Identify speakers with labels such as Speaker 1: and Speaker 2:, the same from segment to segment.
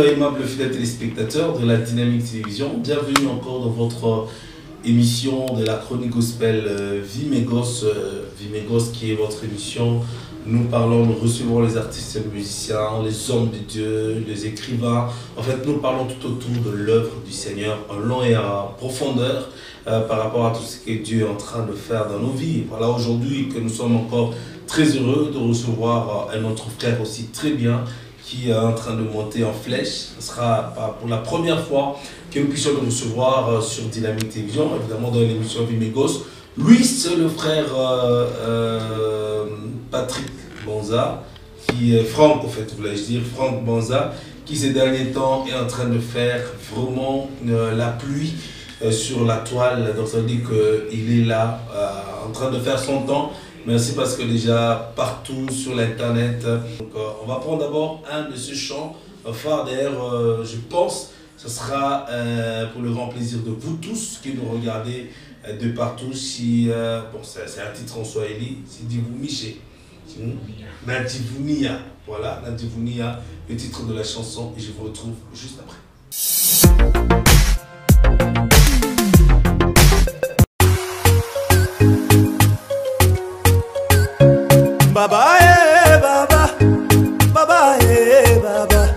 Speaker 1: Aimables fidèles téléspectateurs de la Dynamique Télévision, bienvenue encore dans votre émission de la chronique gospel Vie mes Gosses, qui est votre émission. Nous parlons, nous recevons les artistes et les musiciens, les hommes de Dieu, les écrivains. En fait, nous parlons tout autour de l'œuvre du Seigneur, en long et en profondeur par rapport à tout ce que Dieu est en train de faire dans nos vies. Voilà aujourd'hui que nous sommes encore très heureux de recevoir un autre frère aussi très bien, qui est en train de monter en flèche. Ce sera pour la première fois que nous puissions le recevoir sur Dynamique Télévision, évidemment dans l'émission Vie mes Gosses. Lui, c'est le frère Patrick Banza, qui est Franck, en fait, voulais-je dire, Franck Banza, qui ces derniers temps est en train de faire vraiment la pluie sur la toile. Donc ça veut dire qu'il est là, en train de faire son temps. Merci parce que déjà partout sur l'internet. On va prendre d'abord un de ces chants phares. D'ailleurs, je pense que ce sera pour le grand plaisir de vous tous qui nous regardez de partout. Si, bon, c'est un titre en swahili, c'est Divumishe. Nadivunia. Voilà, Nadivunia, le titre de la chanson. Et je vous retrouve juste après.
Speaker 2: Baba eh baba, baba eh baba,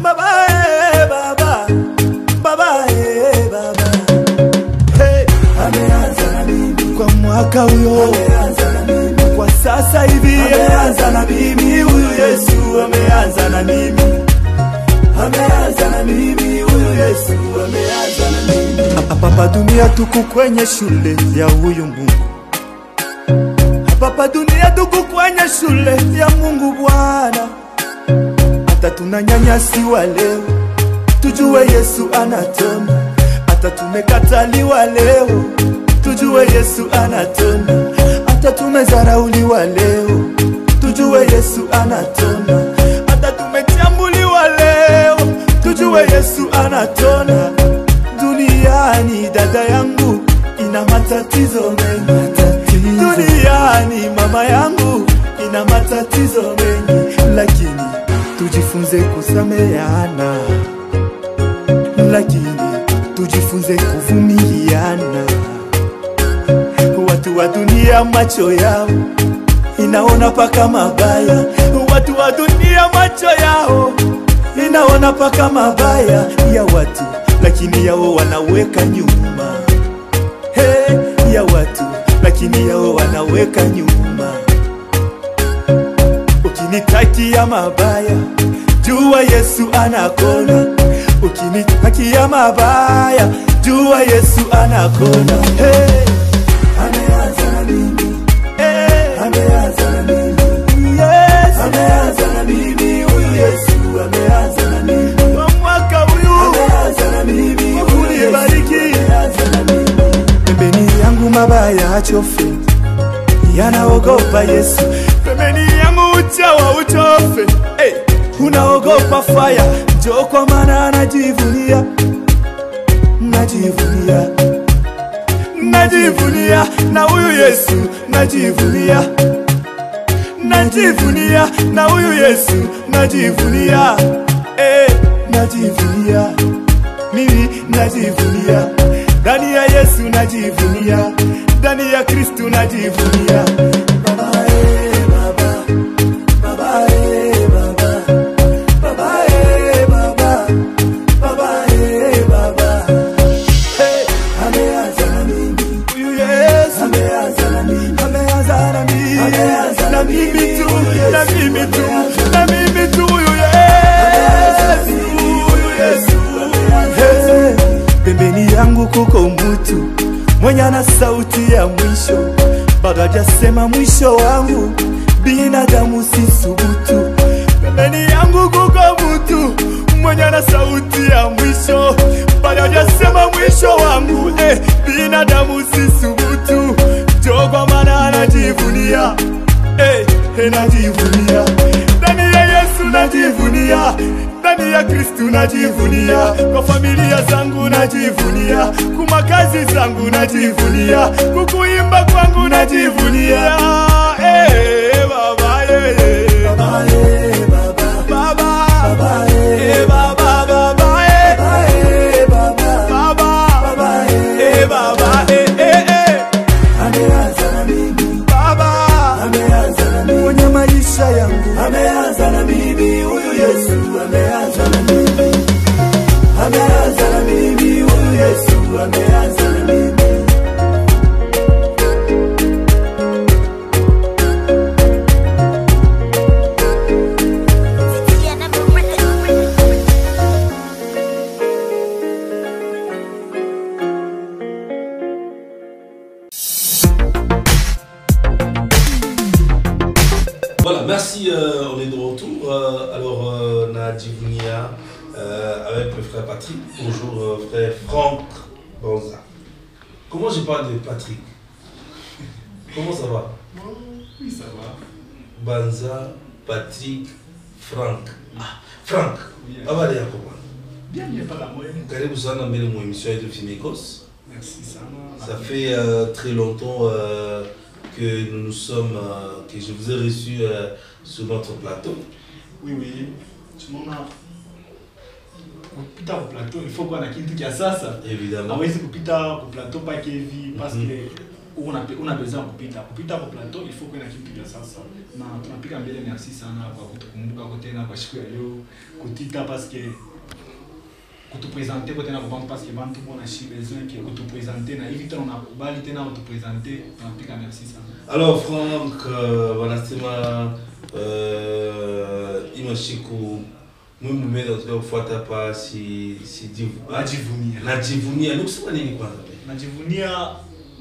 Speaker 2: baba eh baba, baba eh baba. Hey, ameanza na mimi kwa mwaka huyo, ameanza na mimi kwa sasa hivi, ameanza na mimi huyu Yesu, ameanza na mimi, ameanza na mimi huyu Yesu, ameanza na mimi. Hapa dunia tuko kwenye shule ya huyu Mungu. Papa dunia tuko kwenye shule ya Mungu Bwana. Hata tunanyanyasiwa leo, tujue Yesu anatenda. Hata tumekataliwa leo, tujue Yesu anatenda. Hata tumezarauliwa leo, tujue Yesu anatenda. Hata tumechambuliwa leo, tujue Yesu anatenda. Duniani dada yangu ina matatizo mengi. Duniani mama yangu ina matatizo mengi, lakini tujifunze kusameheana, lakini tujifunze kuvumiliana. Watu wa dunia macho yao inaona paka mabaya, watu wa dunia macho yao inaona paka mabaya ya watu, lakini yao wanaweka nyuma. Hey, ya watu lakini yao wanaweka nyuma. Ukinitakia mabaya, jua Yesu anakona. Ukinitakia mabaya, jua Yesu anakona. Hey, ameanza na mimi. Hey, ameanza na mimi. Yes, ameanza na mimi. Huyu Yesu ameanza na mimi. Kwa mwaka huyu ameanza na mimi. Unibariki, ameanza na mimi. Pembeni yangu mabaya achofe, yanaogopa Yesu. Pembeni yangu uchawa uchofe, hey, unaogopa fire. Njoo kwa maana anajivunia, najivunia, najivunia na huyu Yesu, najivunia, najivunia na huyu Yesu, najivunia, hey, najivunia, mimi najivunia. Ndani ya Yesu najivunia, ndani ya Kristo najivunia. Baba eh baba, baba eh baba, baba eh baba, baba eh baba. Hey, ameanza na mimi, huyu Yesu ameanza na mimi, ameanza na mimi, ameanza na mimi tu, na mimi tu, na mimi tu, huyu Yesu, huyu Yesu ameanza. Pembeni yangu kuko mtu mwenye ana sauti ya mwisho. bado hajasema mwisho wangu. Binadamu si subutu, pembeni yangu kuko mtu mwenye na sauti ya mwisho, bado hajasema mwisho wangu. Binadamu si subutu, jogwa mana anajivunia, najivunia ndani ya Yesu, najivunia ndani ya Kristu, najivunia kwa familia zangu, najivunia kumakazi zangu, najivunia kukuimba kwangu, najivunia. Baba, baba, baba, baba, baba, baba, ameanza na mimi baba, ameanza na mimi kwenye maisha yangu, ameanza na mimi huyu Yesu, ameanza na mimi, ameanza na mimi huyu Yesu, ameanza na mimi.
Speaker 1: Voilà, merci, on est de retour. Alors, Nadivunia, avec le frère Patrick. Bonjour, frère Franck Banza. Comment je parle de Patrick? Comment ça va?
Speaker 3: Oui, ça va.
Speaker 1: Banza, Patrick, Franck. Ah, Franck, avale ya comment?
Speaker 3: Bien, pas la moyenne.
Speaker 1: Karibu sana mbele mwa émission de Vimegos.
Speaker 3: Merci, Sana.
Speaker 1: Ça fait très longtemps que nous sommes, que je vous ai reçu sur notre plateau.
Speaker 3: Oui, oui. Tu m'en as. Kupita au plateau, il faut qu'on a kitu kia sasa.
Speaker 1: Évidemment.
Speaker 3: Hawezi kupita au plateau pas kevi parce que on a besoin kupita. Kupita au plateau, il faut qu'on a kitu kia sasa. Na tunapiga mbele merci sana kwa kutukumbuka kote na kwa siku ya leo kutita parce que kutupresenter kote na kwa parce que bantu bona shi besoin que kutupresenter na hivi tena unakubali tena kutupresenter, tunapiga merci sana.
Speaker 1: Alors Franck, wanasema imashiku Mungu meda kufuata pa si
Speaker 3: Najivunia.
Speaker 1: Najivunia. Nikusema nini kwanza?
Speaker 3: Najivunia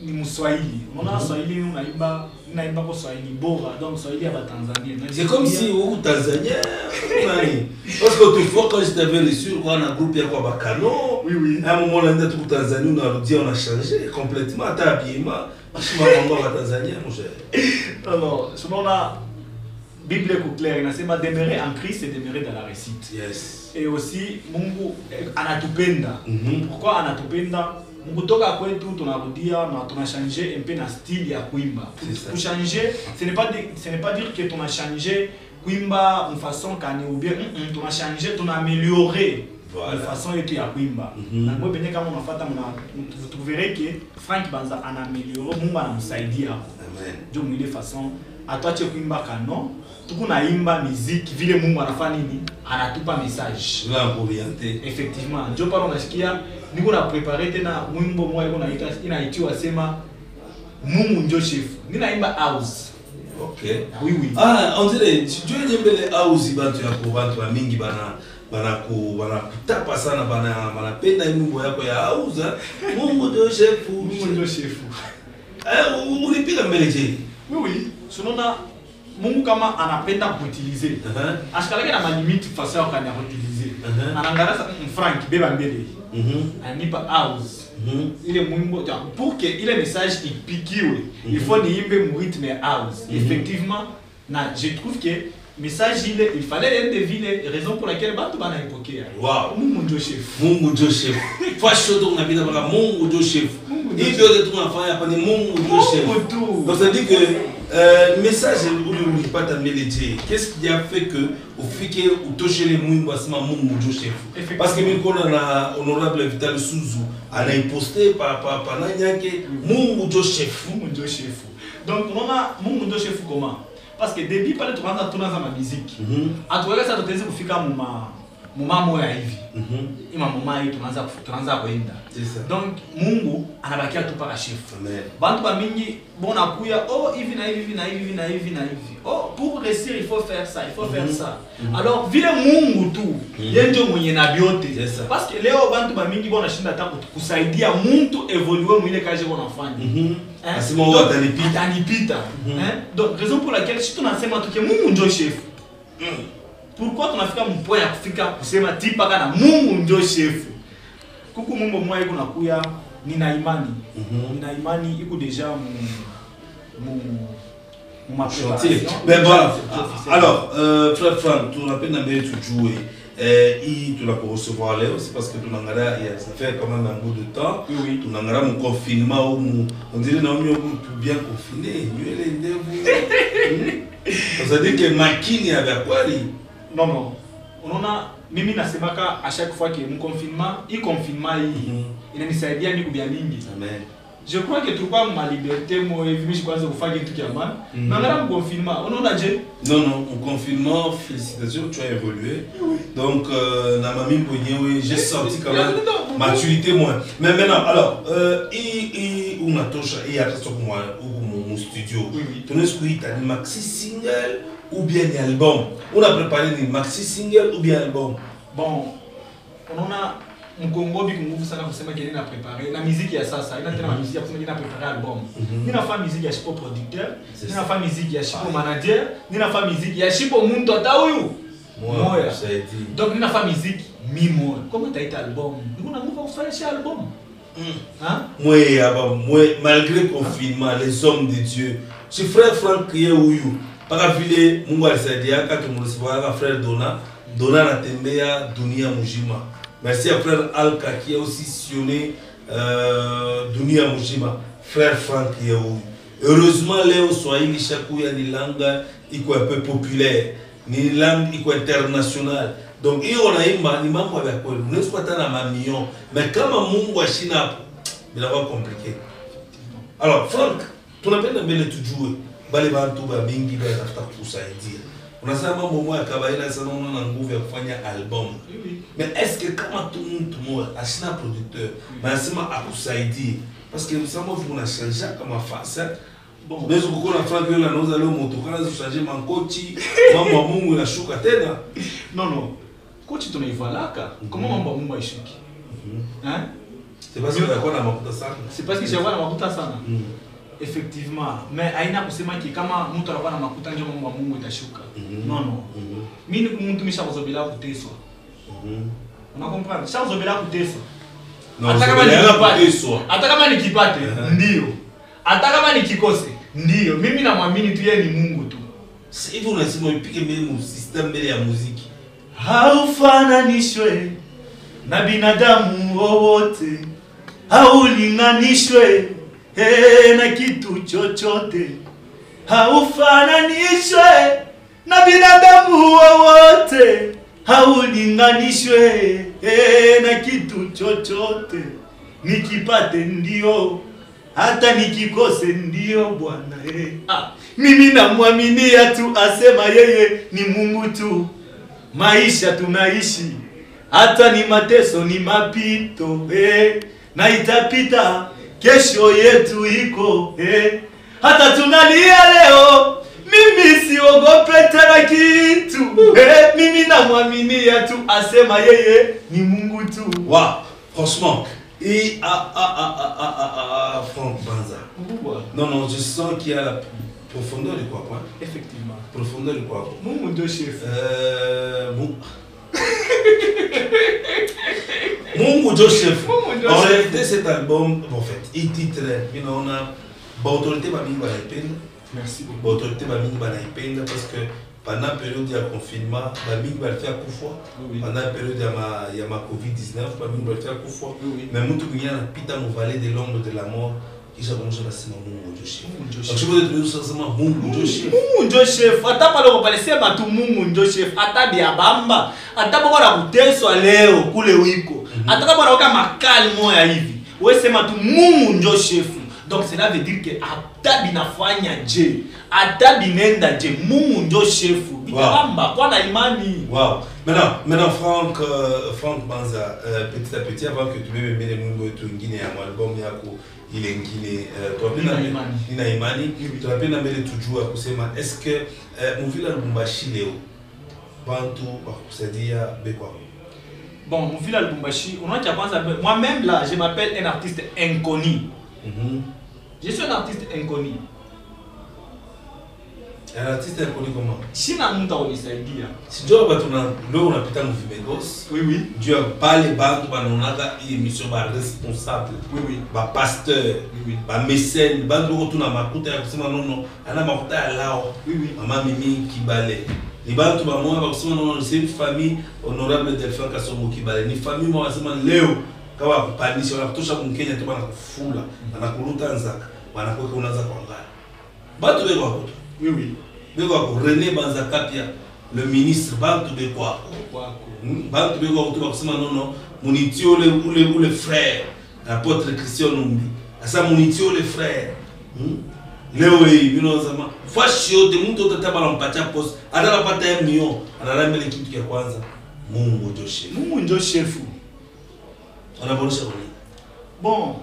Speaker 3: ni Mswahili. Unaona Swahili unaimba kwa Swahili bora, donc Swahili ya Tanzania.
Speaker 1: C'est comme si au Tanzania parce que autrefois quand je t'avais reçu on a groupe ya kwa Bakano.
Speaker 3: Oui oui.
Speaker 1: À un moment là on est Tanzanie, on a changé complètement ta habillement. Machima mambo wa Tanzania mon cher.
Speaker 3: Alors, selon la Bible est claire, inasema demeurer en Christ et demeurer dans la réussite.
Speaker 1: Yes.
Speaker 3: Et aussi Mungu anatupenda. Pourquoi anatupenda? Mungu toka kwetu tunarudia na tunachange un peu na style ya kuimba. Pour changer, ce n'est pas dire que on a changé kuimba en façon kani ou bien on a changé, on a amélioré la façon yetu ya kuimba. Na moi benye kama unafuata vous verrez que Franck Banza a amélioré, Mungu anamsaidia hapo.
Speaker 1: Amen.
Speaker 3: Ndio mwile façon atuache kuimba kano tukunaimba muziki vile Mungu anafanya nini, anatupa message
Speaker 1: la orienter.
Speaker 3: Effectivement ndio pale unasikia niko na prepare tena mwimbo moja inaitwa sema Mungu ndio chef, ninaimba house.
Speaker 1: Okay.
Speaker 3: Oui oui.
Speaker 1: Ah, on dirait tu nyembele house bantu ya ko bantu mingi bana kutapa sana banapenda nyimbo yako ya house. Mungu ndio chef,
Speaker 3: Mungu ndio chef.
Speaker 1: Ulipiga mbele je?
Speaker 3: Oui oui. Sunona Mungu kama anapenda kuutiliser. Ashikaleke na malimiti façon ya kanya kuutiliser. Anangarasa Frank beba mbele. Anipa house. Ile mwimbo pour que ile message ipikiwe, il faut niimbe mu rythme house. Effectivement, na je trouve que message il fallait une deviner raison pour laquelle bantu bana ipokea.
Speaker 1: Wow.
Speaker 3: Mungu ndio chef.
Speaker 1: Mungu ndio chef. Fasho to ngabida baka Mungu ndio chef. Hivyo ndio tunafanya hapa ni Mungu ndio chef. Donc ça dit que message ulipata mbele je. Qu'est-ce qui a fait que ufike utoshe le mwimbo asema Mungu ndio chef? Parce que mimi kona na honorable Vital Suzu anaiposter pa nani yake Mungu ndio chef.
Speaker 3: Mungu ndio chef. Donc unaona Mungu ndio chef comment? Parce que depuis pale tunaanza tunaanza ma musique. Atuweka sasa tutaweza kufika mama moya hivi ima mama hii tunaanza kwenda. Donc Mungu anabakia tu paka chef. Bantu ba mingi bona kuya hivi na hivi na hivi na hivi na hivi. Pour réussir il faut faire ça, il faut faire ça. Alors vile Mungu tu yeye ndio mwenye na biote. Parce que leo bantu ba mingi bona shinda hata kusaidia mtu evoluer mwile kaje wanafanya.
Speaker 1: Asimo
Speaker 3: atanipita. Donc raison pour laquelle si tunasema tu que Mungu ndio chef. Pourquoi tunafika mpoa ya kufika kusema tipa kana Mungu ndio chef? Kuku Mungu mwa iko nakuya nina imani. Nina imani iko deja ma préparation.
Speaker 1: Mais voilà. Alors, frère Franck, tu n'as pas d'embêter de jouer. Tu l'as pour recevoir là aussi parce que tu n'as pas, ça fait quand même un bout de temps.
Speaker 3: Oui.
Speaker 1: Tu n'as pas mon confinement ou on dirait non mieux pour bien confiné. Ça veut dire que makini avec quoi lui?
Speaker 3: Non. On a mimi nasemaka à chaque fois que mon confinement, inanisaidia mimi kubia mingi.
Speaker 1: Amen.
Speaker 3: Je crois que tulikuwa ma liberté moi hivi je kwanza kufanya kitu kia maana. Na ngara mon confinement, unaona je?
Speaker 1: Non, mon confinement, félicitations, tu as évolué. Donc na mami mwenyewe, j'ai senti quand même maturité moins. Mais maintenant alors unatosha hata kwa mon studio. Tunaweza kuita ni maxi single ou bien ni album. On a préparé ni maxi single ou bien album.
Speaker 3: Bon, on a Mkongo bi nguvu sana kusema kile na préparer na musique ya sasa ina tena musique ya kusema kile na préparer album. Nina fa musique ya shipo producteur, nina fa musique ya shipo manager, nina fa musique ya shipo muntu ata huyu. Moya. Donc nina fa musique mimo. Comment tu as été album? Nous na move faire chez album.
Speaker 1: Moi malgré le confinement, les hommes de Dieu. Ce frère Franck qui est huyu. Para vile Mungu alisaidia kati mrisiwa frère Dona na tembea dunia mujima. Merci à frère Alka qui a aussi sillonné dunia mujima. Frère Franck qui est huyu. Heureusement leo Swahili chakuya ni langa iko un peu populaire. Ni langue iko internationale. Donc hiyo naimba ni mambo ya kweli. Unaweza kupata na mamilion. Mais kama Mungu ashina hapo inakuwa compliqué. Alors Franck, tunapenda mbele tujue bale bantu ba mingi batafuta kusaidia. Unasema mambo moja kawaida sana unaona nguvu ya kufanya album. Mais est-ce que kama mtu mmoja ashina producteur, anasema akusaidie parce que ça moi vous na changer kama facette. Bon, mais uko na Franck leo anauza leo moto kana changer mankochi, mambo Mungu inashuka tena.
Speaker 3: Non. Kochi tunaivalaka. Comment mambo Mungu aishuki?
Speaker 1: C'est parce que yako na makuta sana.
Speaker 3: C'est parce que j'avais na makuta sana. Effectivement, mais aina kusema ki kama mtu anakuwa na makuta ndio mambo Mungu itashuka. Non. Mimi mtu mishazobela kuteswa. Una comprendre? Shazobela kuteswa. Hata kama nikipate ndio. Hata kama nikikose ndio. Mimi namwamini tu yeye ni Mungu tu.
Speaker 1: Hivi unasema upige mbele mu system mbele ya muziki.
Speaker 2: Haufananishwe na binadamu wowote, haulinganishwe na kitu chochote. Haufananishwe na binadamu wowote, haulinganishwe na kitu chochote. Nikipate ndio, hata nikikose ndio Bwana. Mimi namwaminia tu, asema yeye ni Mungu tu. Maisha tunaishi, hata ni mateso ni mapito, na itapita, kesho yetu iko, hata tunalia leo, mimi siogope tena kitu, mimi namwaminia tu, asema yeye ni Mungu tu.
Speaker 1: Wow, franchement, et Franck Banza. Non, je sens qu'il y a la profondeur de quoi, quoi.
Speaker 3: Effectivement.
Speaker 1: Profondeur de quoi?
Speaker 3: Mon Dieu chef.
Speaker 1: Mungu Dieu chef. En réalité, cet album, en fait, il titre, on a l'autorité va mingi banaipenda.
Speaker 3: Merci beaucoup.
Speaker 1: L'autorité va mingi banaipenda parce que pendant la période de confinement, va mingi va faire coup. Pendant la période de ma Covid-19, va mingi va faire coup. Mais mutu mwingine anapita mu vallée de l'ombre de la mort. Kisha kumusha nasema Mungu ndio chef. Akishoboza tunaweza kusema Mungu ndio chef.
Speaker 3: Mungu ndio chef. Hata pale ukapalisema tu Mungu ndio chef. Hata bia bamba, hata bora kuteswa leo kule wiko. Hata kama unaoka makali moya hivi. Wewe sema tu Mungu ndio chef. Donc cela veut dire que ata binafanya je, ata binenda je, Mungu ndio shefu. Bitamba kwa na imani.
Speaker 1: Wow. Maintenant Frank Banza, petit à petit avant que tu me mets les mungu tu ngine ya album yako ile ngine nina imani tunapenda mbele tujua kusema est-ce que Muvila Lubumbashi leo bantu bakusaidia bekwa?
Speaker 3: Bon, Muvila Lubumbashi, on a déjà pensé moi-même là, je m'appelle un artiste inconnu. Je suis un artiste inconnu.
Speaker 1: Un artiste inconnu comment?
Speaker 3: Sina mtu unisaidia.
Speaker 1: Sijua watu na leo unapita mu Vimegos.
Speaker 3: Oui.
Speaker 1: Dieu parle bantu banaonaga émission ba responsable.
Speaker 3: Oui.
Speaker 1: Ba pasteur, ba mécène, bantu tuna makuta ya kusema nono, ana makuta ya lao.
Speaker 3: Oui.
Speaker 1: Mama Mimi Kibale. Les bantu ba moi ba kusema nono, c'est une famille honorable Delphin Kasongo Kibale. Ni famille moi wasema leo kawa kupandisha wanakutosha Mkenya tu bana kufula, anakuruta nzaka, wanakuweka unaanza kuangalia. Bantu bego hapo. Oui. Beko René Banza Kapia, le ministre Bantu Beko. Bantu Beko tu kusema nono, munitio le frère, l'apôtre Christian Numbi. Asa munitio le frère. Leo hii binozama. Fashi yote mtu utataba na mpatia post, adala pata 1 million, analambele kitu ya kwanza. Mungu ndio shefu.
Speaker 3: Mungu ndio shefu.
Speaker 1: Anaboresha nini?
Speaker 3: Bon.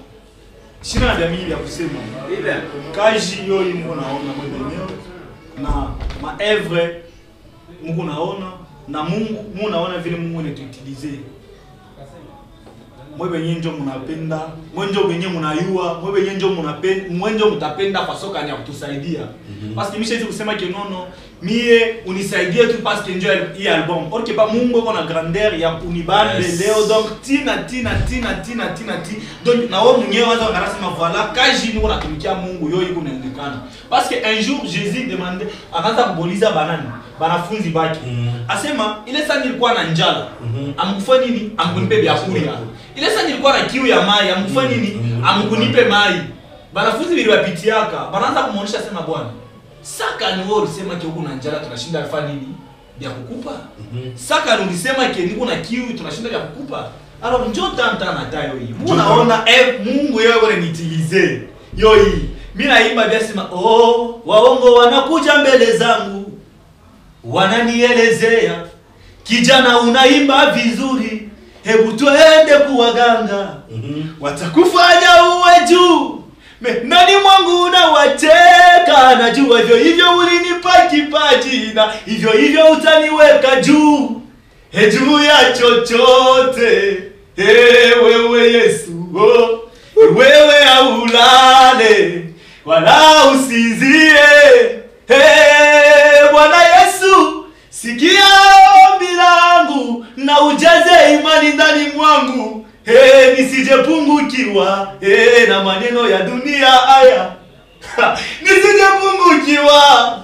Speaker 3: Sina jamii ya kusema. Ile kaji yoyi Mungu naona mwenyewe na maevre Mungu naona na Mungu naona vile Mungu anatuutilize. Mwe benye njo mnapenda, mwe njo benye mnayua, mwe benye njo mnapenda, mwe njo mtapenda kwa soka ni ya kutusaidia. Parce que Michel kusema que nono mie unisaidie tu parce que njo hii album. Or que pas Mungu iko na grandeur ya unibande leo donc tina. Donc na wao mwenyewe waza wanasema voilà kaji ni unatumikia Mungu yoyi kunaonekana. Parce que un jour Jésus demandait akaanza kuboliza banafunzi baki. Asema ile saa nilikuwa na njala. Amkufa nini? Amkunipe vyakula. Ile saa nilikuwa na kiu ya mai, amkufa nini? Amkunipe mai. Banafunzi biliwapitiaka, banaanza kumuonesha sema bwana. Saka ni wewe ulisema ke uko na njala tunashinda alfa nini? Bya kukupa. Saka ulisema ke niko na kiu tunashinda bya kukupa. Alors njoo tanta na tayo hii. Unaona Mungu yeye ananitilize. Yo hii. Mimi naimba bia sema waongo wanakuja mbele zangu. Wananielezea kijana unaimba vizuri. Hebu tuende kuwaganga. Watakufanya uwe juu. Nani mwangu unawateka. Najua hivyo ulinipa kipaji na hivyo utaniweka juu. Juu ya chochote. Wewe Yesu. Wewe haulale wala usizie. Bwana Yesu, sikia ombi langu na ujaze imani ndani mwangu. Nisijepungukiwa na maneno ya dunia haya. Nisijepungukiwa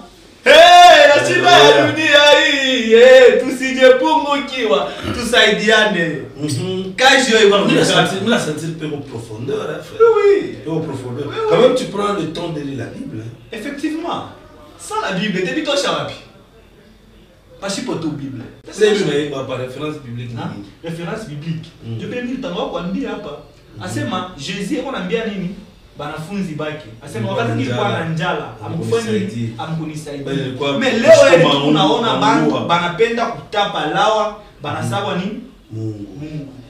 Speaker 3: na shida ya dunia hii. Tusijepungukiwa, tusaidiane. Kaji yoyi wana
Speaker 1: mila sentir peu en profondeur, hein, frère.
Speaker 3: Oui.
Speaker 1: Peu en profondeur. Quand même tu prends le temps de lire la Bible.
Speaker 3: Effectivement. Sans la Bible, t'es plutôt charapi. Pas si pour tout Bible.
Speaker 1: C'est une référence biblique.
Speaker 3: Référence biblique. Je peux dire tango kwa ndia hapa. Asema Jésus anaambia nini? Banafunzi baki. Asema wakati nilikuwa na njala, amkunisaidia. Mais leo yetu tunaona bantu banapenda kutapa lawa, banasabwa ni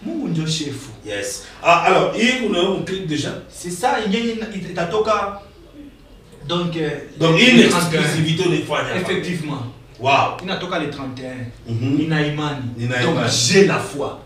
Speaker 3: Mungu ndio shefu.
Speaker 1: Yes. Alors, hii kuna un clip déjà.
Speaker 3: C'est ça yenye itatoka donc
Speaker 1: une exclusivité de fois.
Speaker 3: Effectivement.
Speaker 1: Wow.
Speaker 3: Inatoka le 31. Nina imani. Donc
Speaker 1: j'ai la foi.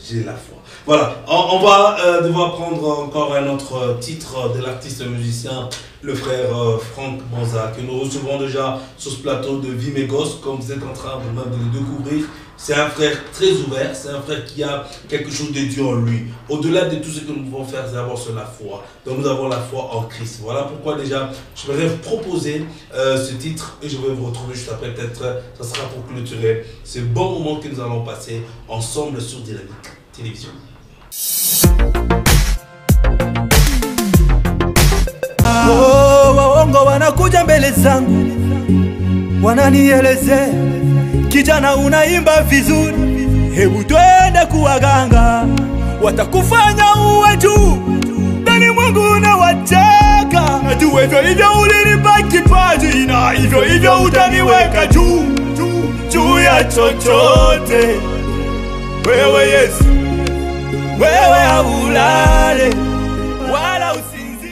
Speaker 1: J'ai la foi. Voilà, on va devoir prendre encore un autre titre de l'artiste musicien, le frère Frank Banza, que nous recevons déjà sur ce plateau de Vimegos, comme vous êtes en train de le découvrir. C'est un frère très ouvert, c'est un frère qui a quelque chose de Dieu en lui. Au-delà de tout ce que nous pouvons faire, c'est avoir sur la foi. Donc nous avons la foi en Christ. Voilà pourquoi déjà, je vais vous proposer ce titre et je vais vous retrouver juste après. Peut-être, ça sera pour clôturer ce bon moment que nous allons passer ensemble sur Dynamique Télévision.
Speaker 2: Waongo wanakuja mbele zangu, wananielezea kijana unaimba vizuri, hebu twende kuwaganga, watakufanya uwe juu. moyoni mwangu na wacheka. Najua hivyo hivyo ulinipa kipaji, na hivyo hivyo utaniweka juu ya chochote. Wewe Yesu, wewe haulale wala usinzi.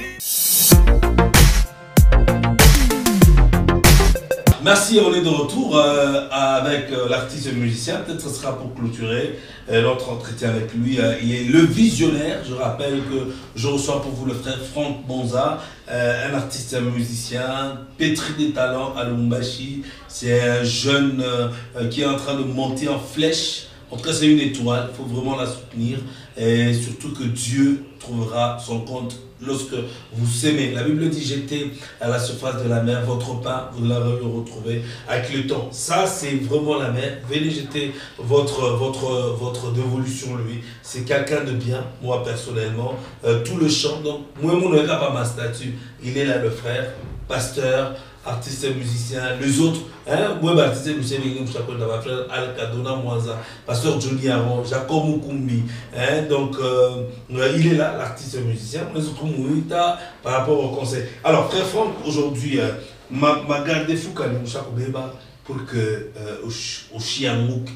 Speaker 1: Merci, on est de retour avec l'artiste et le musicien. Peut-être que ce sera pour clôturer notre entretien avec lui. Il est le visionnaire. Je rappelle que je reçois pour vous le frère Franck Bonza, un artiste et un musicien, pétri des talents à Lubumbashi. C'est un jeune qui est en train de monter en flèche. En tout cas, c'est une étoile. Il faut vraiment la soutenir. Et surtout que Dieu trouvera son compte lorsque vous s'aimez. La Bible dit: jetez à la surface de la mer votre pain, vous l'avez retrouvé avec le temps. Ça, c'est vraiment la mer. Venez jeter votre dévolu sur lui. C'est quelqu'un de bien, moi personnellement. Tout le chant, donc, moi, mon pas ma statue. Il est là, le frère, pasteur, artiste et musicien, les autres, hein, moi, artiste et musicien, je t'appelle ma frère Al-Kadona Mwaza, pasteur Johnny Aron, Jacob Mukumbi, hein, donc il est là, l'artiste et musicien, les autres Mouita par rapport au conseil. Alors, frère Franck, aujourd'hui, m'a gardé fou quand même, pour que au Chiamouk,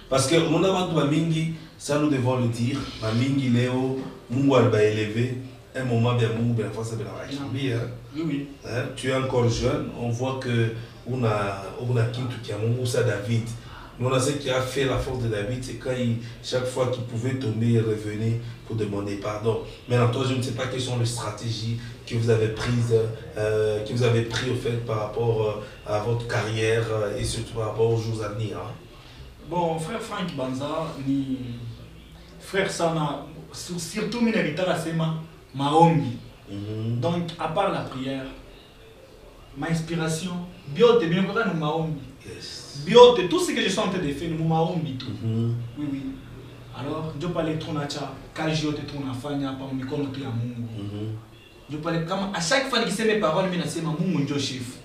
Speaker 1: parce que mon avant ma mingi, ça nous devons le dire, ma mingi Léo, Mungu alba élevé. Un moment bien Mungu bien fois ça bien la oui. Hein? Tu es encore jeune, on voit que on a Kintu qui a Mungu ça David. Nous on a ce qui a fait la force de David, c'est quand chaque fois qu'il pouvait tomber, il revenait pour demander pardon. Maintenant toi je ne sais pas quelles sont les stratégies que vous avez prises, au fait par rapport à votre carrière et surtout par rapport aux jours à venir. Hein?
Speaker 3: Bon, frère Franck Bonza, ni frère Sana, surtout mon héritage à Sema. Maombi. Donc, à part la prière, ma inspiration, biote, bien qu'on a nous Maombi. Biote, tout ce que je suis en train de faire, nous Maombi tout. Oui, oui. Alors, je parlais de ton acha, quand je te tourne à Fanya, par mon micro, tu as Mungu. Je parlais comme à chaque fois que je sais mes paroles, je sais Mungu ndio chef.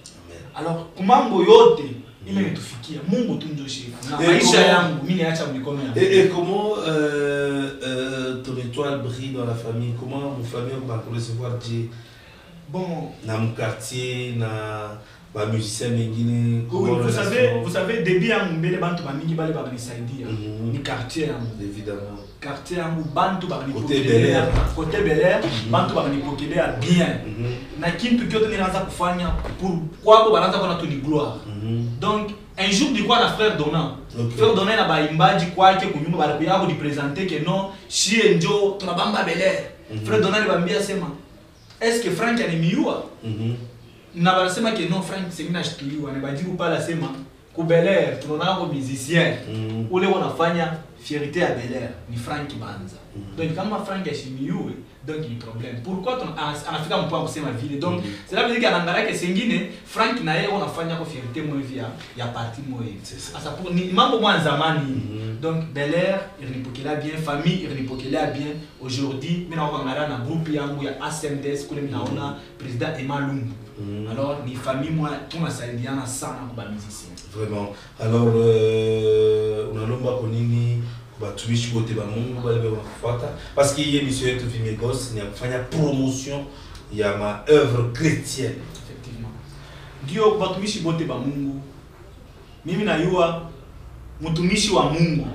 Speaker 3: Alors, comment boyote, il est tout fikia, Mungu tu ndio chef. Na maisha yangu, mimi niacha mikono yangu. Et
Speaker 1: comment ton étoile brille dans la famille? Comment vos familles va recevoir Dieu? Bon, dans mon quartier, dans ma musicien mengine.
Speaker 3: Oui, vous savez, début à mon bébé bantu bamingi bale ba nisaidia. Ni quartier yangu.
Speaker 1: Évidemment.
Speaker 3: Quartier yangu bantu ba nipokelea. Côté Bel-Air, bantu ba nipokelea bien. Na kintu kyote ninaanza kufanya pour kwabo banaanza kuona tu ni gloire. Donc un jour du quoi la frère Donna. Frère Donna na baimbaji kwake kunyumba bali yako di présenter que non, shie njo tunabamba Bel-Air. Frère Donna alibambia sema, est-ce que Frank anemiua? Na basema que non, Frank c'est mina shtuliwa, na bajibu pala sema ku Bel-Air tunaona ko musicien. Ule wanafanya fierté à Bel-Air ni Frank Bonza. Donc kama Frank ashimiue, donc il y a problème. Pourquoi on a fait un point pour ma ville? Donc c'est là que qu'anangara que sengine Frank na yeye wanafanya ko fierté moi via ya parti moi. Asa pour ni mambo mwa zamani. Donc Bel-Air il bien, famille il bien. Aujourd'hui, mimi naongana na groupe yangu ya ASMDS kule mnaona président Emma Lumbu. Alors ni famille moi tunasaidiana sana kwa musicien.
Speaker 1: Vraiment. Alors unalomba konini batumishi wote ba Mungu bale wanafuata parce qu'il y a émission yetu Vimegos ni kufanya promotion ya ma œuvre chrétienne.
Speaker 3: Effectivement. Ndio batumishi wote ba Mungu. Mimi najua mtumishi wa Mungu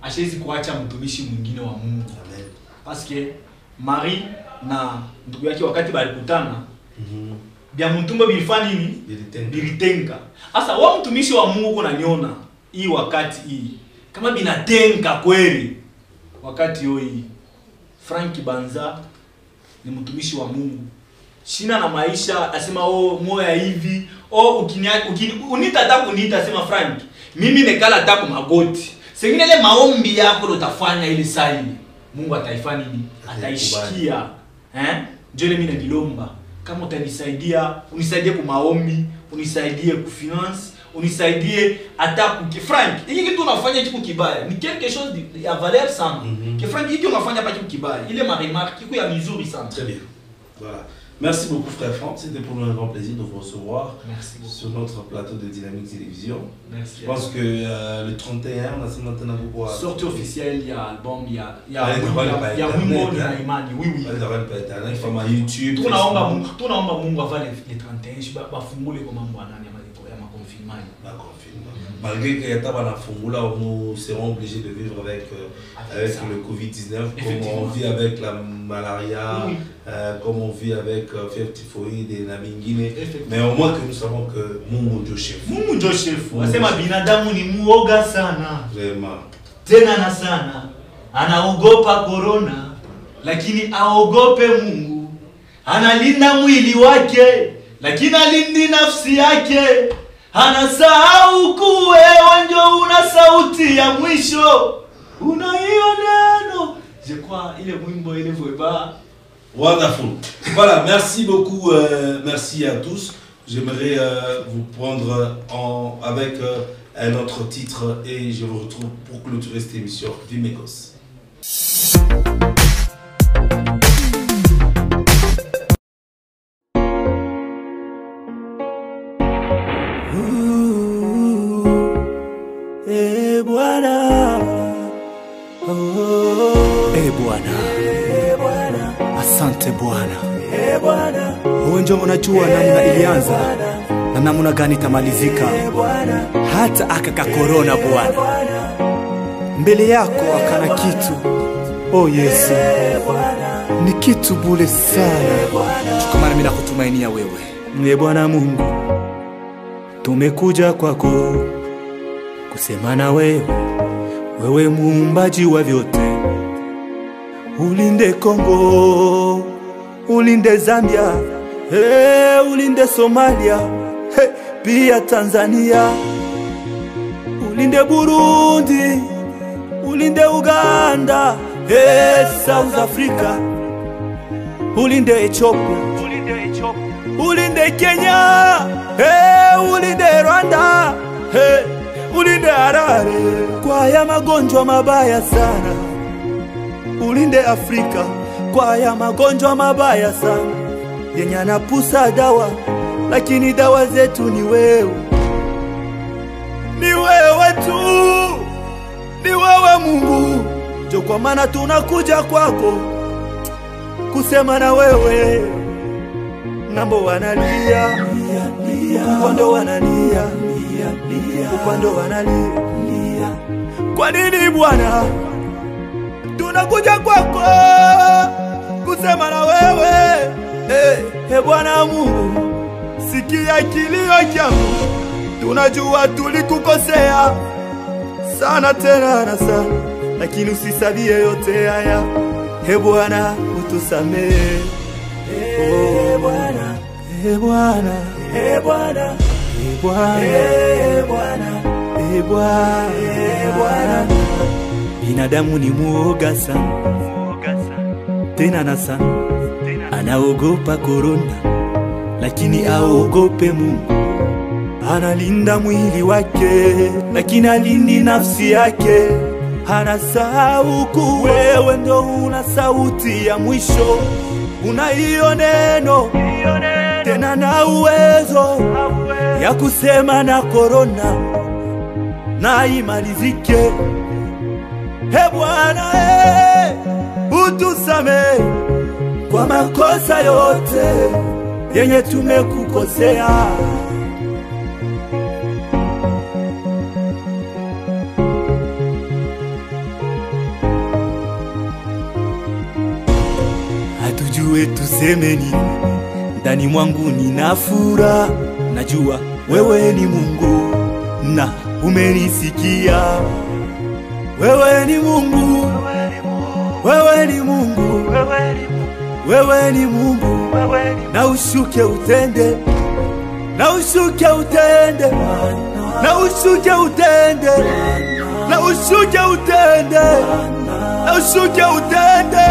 Speaker 3: ashezi kuacha mtumishi mwingine wa Mungu.
Speaker 1: Amen.
Speaker 3: Parce que Marie na ndugu yake wakati balikutana bia mtumba bilifanya nini? Bilitenga. Sasa wa mtumishi wa Mungu kuna niona hii wakati hii kama binatenga kweli wakati hii Frank Bonza ni mtumishi wa Mungu. Shina na maisha asema moya hivi unita hata kuniita sema Frank mimi nekala hata kwa magoti. Sengine ile maombi yako utafanya ile saa ile Mungu ataifanya nini? Ataishikia. Ndio mimi nabilomba. Kama utanisaidia, unisaidie kwa maombi, unisaidie kwa finance, unisaidie hata kwa Frank. Hiki kitu unafanya kitu kibaya. Ni quelque chose ya valeur sana. Que Frank hiki unafanya pas kitu kibaya. Ile ma remarque kitu ya mizuri sana.
Speaker 1: Très bien. Voilà. Merci beaucoup frère Franck, c'était pour nous un grand plaisir de vous recevoir.
Speaker 3: Merci beaucoup.
Speaker 1: Sur notre plateau de Dynamique Télévision.
Speaker 3: Merci.
Speaker 1: Je pense que le 31, on a maintenant beaucoup.
Speaker 3: Sortie officielle, il y a album, il y a
Speaker 1: Wimbo
Speaker 3: na Imani. Oui.
Speaker 1: Il faut ma YouTube.
Speaker 3: Tunaomba Mungu avant les 31, je vais bafungule comme mwana ya ma confinement.
Speaker 1: Malgré qu'il y a un fongula, nous serons obligés de vivre avec le Covid-19, comme on vit avec la malaria, comme on vit avec fièvre typhoïde et la mingine. Mais au moins que nous savons que Mungu ndio chef.
Speaker 3: Mungu ndio chef. Wasema binadamu ni muoga sana.
Speaker 1: Vraiment.
Speaker 3: Tena na sana. Anaogopa corona, lakini aogope Mungu. Analinda mwili wake, lakini alindi nafsi yake. Anasahau kuwe ndio una sauti ya mwisho. Una hiyo neno. Je crois il est mwimbo ile voix.
Speaker 1: Wonderful. Voilà, merci beaucoup, merci à tous. J'aimerais vous prendre avec un autre titre et je vous retrouve pour clôturer cette émission Vie mes gosses.
Speaker 2: Asante Bwana. Wewe ndio unajua namna ilianza na namna gani itamalizika. Hata akaka corona Bwana. Mbele yako akana kitu. Oh Yesu. Ni kitu bure sana. Kwa maana mimi nakutumainia wewe. Bwana Mungu. Tumekuja kwako kusema na wewe muumbaji wa vyote. Ulinde Kongo, ulinde Zambia, ulinde Somalia, pia Tanzania. Ulinde Burundi, ulinde Uganda, South Africa. Ulinde Ethiopia, ulinde Kenya, ulinde Rwanda, ulinde Harare. Kwa ya magonjwa mabaya sana. Ulinde Afrika kwa ya magonjwa mabaya sana yenye anapusa dawa, lakini dawa zetu ni wewe. Ni wewe tu, ni wewe Mungu. Ndio kwa maana tunakuja kwako kusema na wewe. Nambo wanalia, upando wanalia, upando wanalia. Kwa nini Bwana? Tunakuja kwako kusema na wewe. Bwana Mungu, sikia kilio changu. Tunajua tulikukosea sana tena na sana, lakini usisabie yote haya. Bwana utusamehe. Bwana, Bwana, Bwana, Bwana, Bwana. Binadamu ni muoga sana, tena na sana. Anaogopa corona, lakini aogope Mungu. Analinda mwili wake, lakini alindi nafsi yake. Anasahau kuwa wewe ndo una sauti ya mwisho. Una hiyo neno, tena na uwezo ya kusema na corona na imalizike. Bwana, utusamehe kwa makosa yote yenye tumekukosea. Hatujue tuseme nini, ndani mwangu nina furaha. Najua wewe ni Mungu na umenisikia. Wewe ni Mungu, wewe ni Mungu, wewe ni Mungu. Na ushuke utende, na ushuke utende, na ushuke utende, na ushuke utende, na ushuke utende.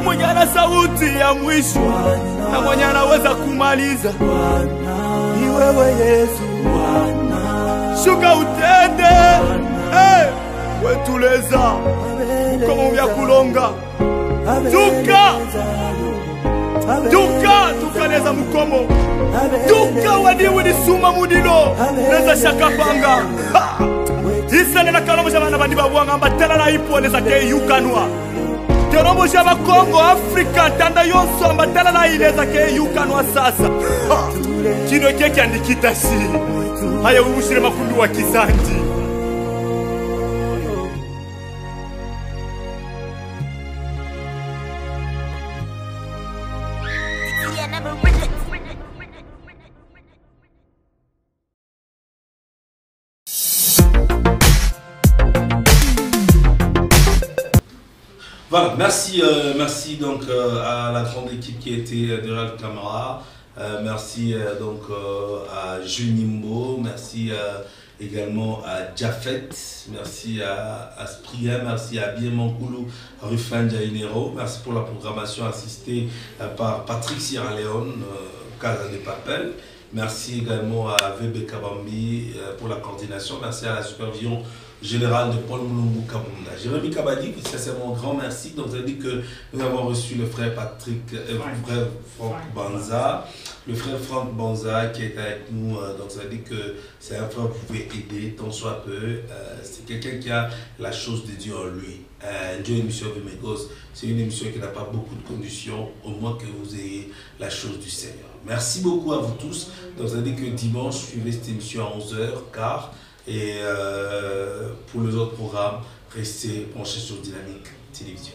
Speaker 2: Mwenye ana sauti ya mwisho na mwenye anaweza kumaliza ni wewe Yesu. Shuka utende, wetuleza kama vya kulonga. Shuka Duka neza mukomo. Duka wadi suma mudilo. Neza shaka panga. Isa nena kalomo jamana bandi babwanga mbatela na ipo neza ke yukanwa. Keromo jama Kongo Afrika tanda yonso mbatela na ileza ke yukanwa sasa. Kino keki andikita si. Haya umushire makundu wa Kisanji.
Speaker 1: Voilà, merci, merci donc à la grande équipe qui était derrière la caméra. Merci donc à Junimbo, merci également à Jafet, merci à Sprien, merci à Biemankoulou, Rufin Jainero, merci pour la programmation assistée par Patrick Sierra Leone, Casa de Papel. Merci également à VB Kabambi pour la coordination, merci à la supervision général de Paul Moulumbu Kabunda. Jérémy Kabadi, c'est mon grand merci. Donc, ça veut dire que nous avons reçu le frère Patrick, frère Franck Banza, le frère Franck Banza qui est avec nous. Donc, ça veut dire que c'est un frère que vous pouvez aider tant soit peu. C'est quelqu'un qui a la chose de Dieu en lui. Dieu émission Vimegos, c'est une émission qui n'a pas beaucoup de conditions, au moins que vous ayez la chose du Seigneur. Merci beaucoup à vous tous. Donc, ça veut dire que dimanche, suivez cette émission à 11h15. Et pour les autres programmes, restez branchés sur Dynamique Télévision.